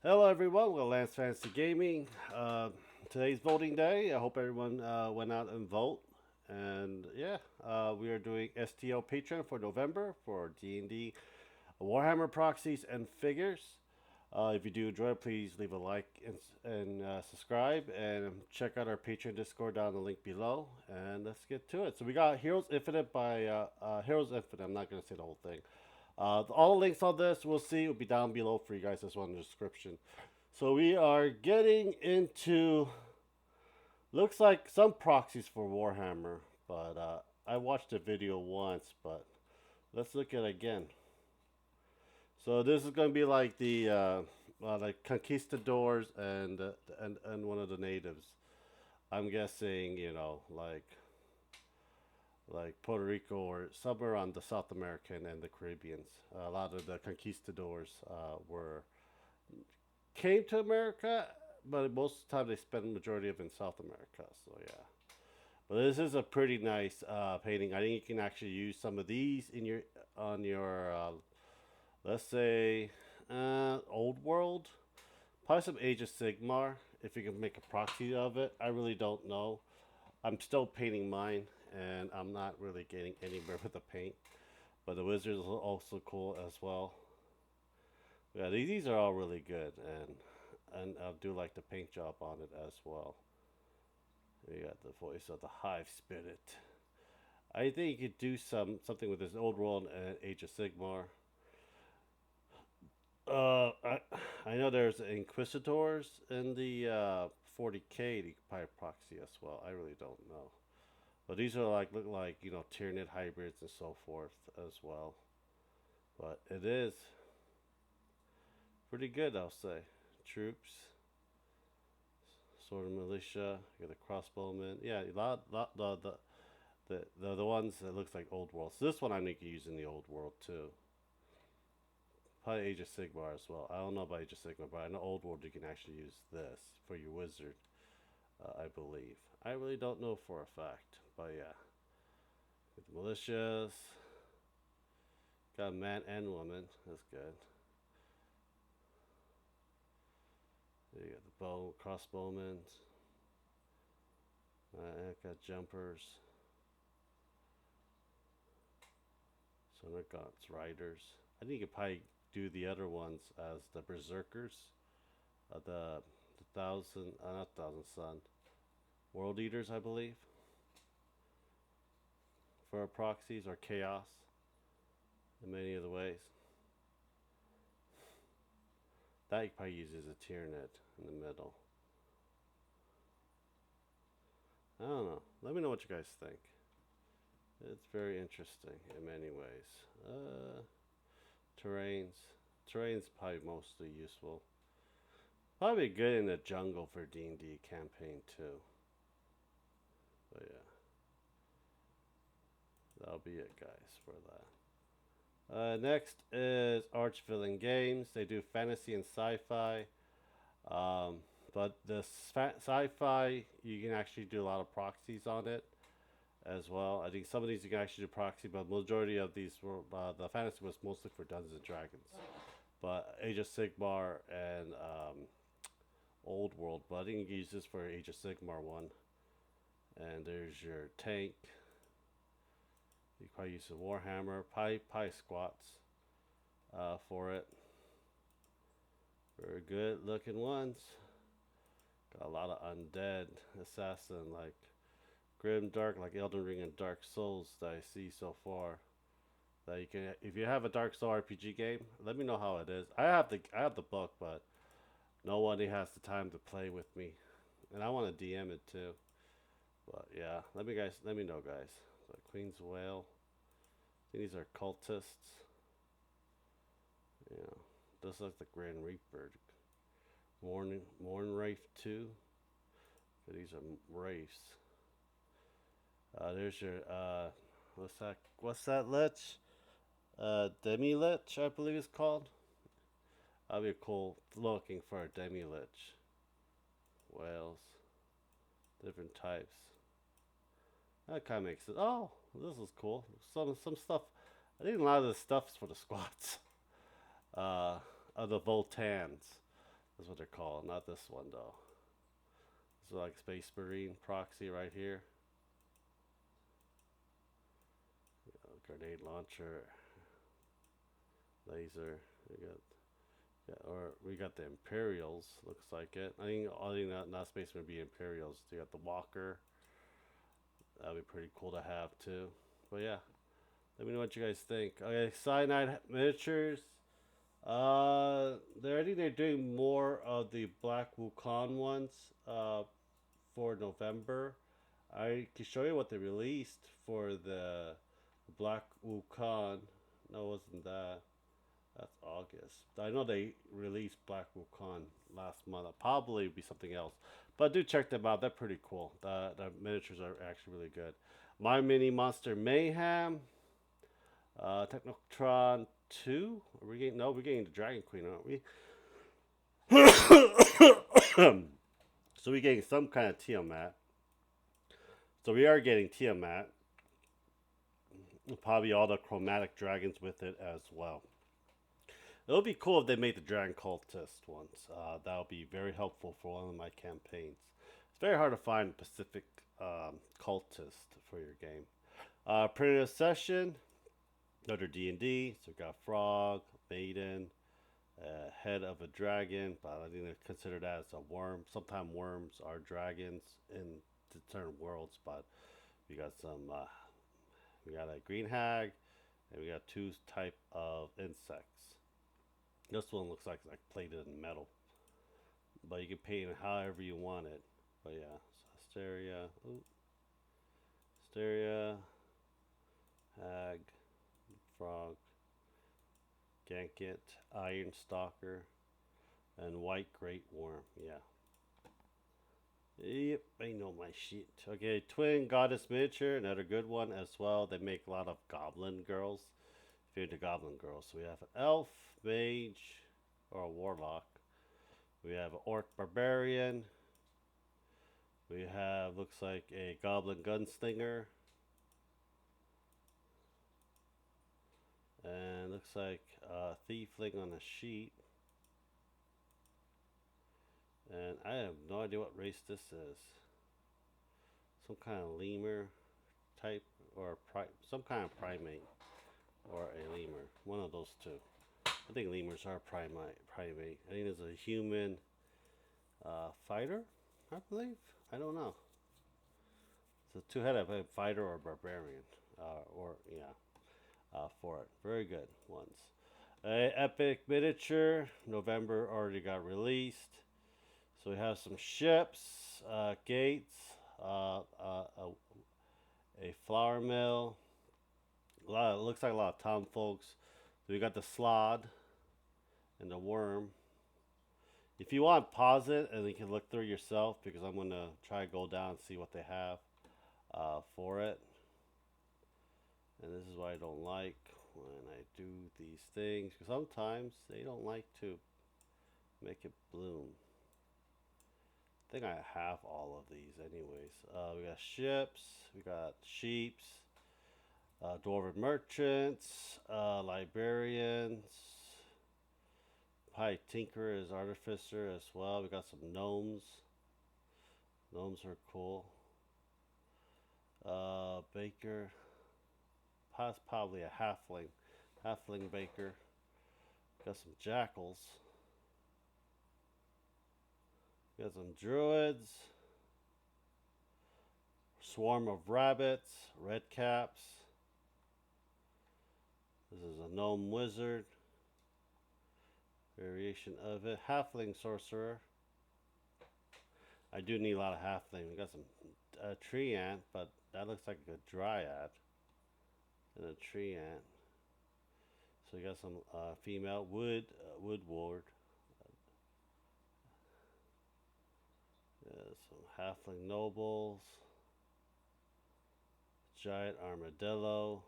Hello everyone, welcome to Lance Fantasy Gaming. Today's voting day. I hope everyone went out and vote. And yeah, we are doing STL Patreon for November for D&D, Warhammer proxies and figures. If you do enjoy, please leave a like and subscribe, and check out our Patreon Discord down in the link below. And let's get to it. So we got Heroes Infinite by Heroes Infinite. I'm not gonna say the whole thing. All the links on this we'll see will be down below for you guys as well in the description. So we are getting into looks like some proxies for Warhammer, but I watched the video once, but let's look at it again. So this is going to be like the like conquistadors and one of the natives. I'm guessing like Puerto Rico or somewhere on the South American and the Caribbeans. A lot of the conquistadors were came to America, but most of the time they spent the majority of it in South America. So yeah, but this is a pretty nice painting. I think you can actually use some of these in your on your let's say old world, probably some Age of Sigmar if you can make a proxy of it. I really don't know. I'm still painting mine, and I'm not really getting anywhere with the paint. But the wizards are also cool as well. Yeah, these are all really good, and I do like the paint job on it as well. We got the voice of the Hive Spirit. I think you could do something with this old world and Age of Sigmar. Uh, I I know there's Inquisitors in the 40k. You could probably proxy as well. I really don't know, but these are like look like Tyranid hybrids and so forth as well. But it is pretty good, I'll say. Troops, sort of militia. You got the crossbowmen. Yeah, a lot the ones that looks like old world. So this one I think you use in the old world too. Probably Age of Sigmar as well. I don't know about Age of Sigmar, but I know old world you can actually use this for your wizard. I believe. I really don't know for a fact, but yeah. With the militias, got a man and woman. That's good. You got the crossbowmen. Got jumpers. Gaunts, riders. I think you could probably do the other ones as the berserkers, the thousand, not thousand sun, world eaters, I believe, for proxies or chaos in many of the ways. That you probably use as a Tyranid in the middle. I don't know. Let me know what you guys think. It's very interesting in many ways. Terrains. Terrain's probably mostly useful. Probably good in the jungle for D&D campaign too. But yeah, that'll be it, guys, for that. Next is Archvillain Games. They do fantasy and sci-fi. Um, but the sci-fi, you can actually do a lot of proxies on it as well. I think some of these you can actually do proxy, but majority of these were the fantasy was mostly for Dungeons and Dragons. But Age of Sigmar and Old World, but I think you can use this for Age of Sigmar one. And there's your tank. You can probably use a Warhammer, pie squats for it. Very good looking ones. Got a lot of undead assassin like Grim Dark, like Elden Ring and Dark Souls that I see so far. That you can, if you have a Dark Soul RPG game, let me know how it is. I have the book, but nobody has the time to play with me, and I want to DM it too. But yeah, let me know, guys. So Queen's Whale. I think these are cultists. Yeah, this looks like the Grand Reaper. Morn Wraith 2. So these are wraiths. There's your what's that lich? Demi lich, I believe it's called. That'd be cool looking for a demi lich. Whales, different types. That kind of makes it. Oh, this is cool. Some stuff. I think a lot of the stuff's for the squats. Of the Voltans. That's what they're called. Not this one though. This is like Space Marine proxy right here. Grenade launcher, laser. We got yeah, or we got the Imperials. Looks like it. I think not Space Marine be Imperials. You got the Walker. That'd be pretty cool to have too. But yeah, let me know what you guys think. Okay, Cyanide miniatures. I think they're doing more of the Black Wukong ones. For November. I can show you what they released for the Black Wukong. No, it wasn't that. That's August. I know they released Black Wukong last month. It'll probably be something else. But do check them out. They're pretty cool. The miniatures are actually really good. My Mini Monster Mayhem. Technotron 2. Are we getting, no, we're getting the Dragon Queen, aren't we? So we're getting some kind of Tiamat. So we are getting Tiamat. Probably all the chromatic dragons with it as well. It would be cool if they made the Dragon Cultist ones. That would be very helpful for one of my campaigns. It's very hard to find a Pacific cultist for your game. Printed Session, another D&D. So we got Frog, Maiden, head of a dragon, but I think they consider that as a worm. Sometimes worms are dragons in certain worlds, but we got some. We got a green hag, and we got two type of insects. This one looks like it's like plated in metal, but you can paint it however you want it. But yeah, so Asteria, hag, frog, Gankit, Iron Stalker, and White Great Worm. Yeah. Yep, I know my shit. Okay, Twin Goddess Miniature, another good one as well. They make a lot of Goblin girls. If you're into Goblin girls. So we have an Elf, Mage, or a Warlock. We have an Orc Barbarian. We have, looks like a Goblin Gunslinger. And looks like a Thiefling on a sheet. And I have no idea what race this is. Some kind of lemur type, or some kind of primate, or a lemur. One of those two. I think lemurs are primate. I think there's a human fighter, I believe. I don't know. It's a two-headed fighter or barbarian, for it. Very good ones. Epic miniature. November already got released. So we have some ships, gates, a flour mill. Looks like a lot of town folks. So we got the slod and the worm. If you want, pause it and you can look through yourself because I'm gonna try to go down and see what they have for it. And this is what I don't like when I do these things because sometimes they don't like to make it bloom. I think I have all of these anyways. We got ships, we got sheeps, dwarven merchants, librarians, probably tinker is artificer as well. We got some gnomes. Gnomes are cool. Baker, probably a halfling baker. Got some jackals. Got some druids, swarm of rabbits, red caps. This is a gnome wizard, variation of it. Halfling sorcerer. I do need a lot of halfling. We got some tree ant, but that looks like a dryad and a tree ant. So we got some female wood ward. Some halfling nobles, giant armadillo.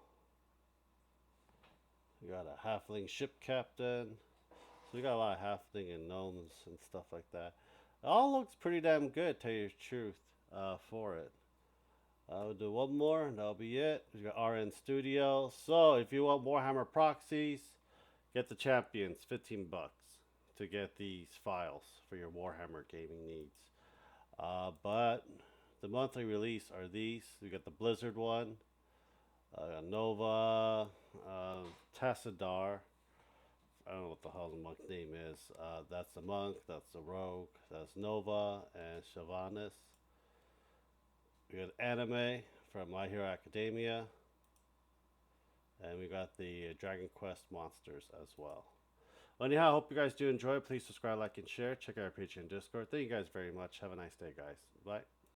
We got a halfling ship captain. So we got a lot of halfling and gnomes and stuff like that. It all looks pretty damn good, tell you the truth, for it. We'll do one more, and that'll be it. We got RN Studio. So if you want Warhammer proxies, get the champions, $15. to get these files for your Warhammer gaming needs. But the monthly release are these. We got the Blizzard one, Nova, Tassadar. I don't know what the hell the monk name is. That's the monk, that's the rogue, that's Nova, and Sylvanas. We got anime from My Hero Academia, and we got the Dragon Quest monsters as well. Anyhow, I hope you guys do enjoy. Please subscribe, like, and share. Check out our Patreon and Discord. Thank you guys very much. Have a nice day, guys. Bye.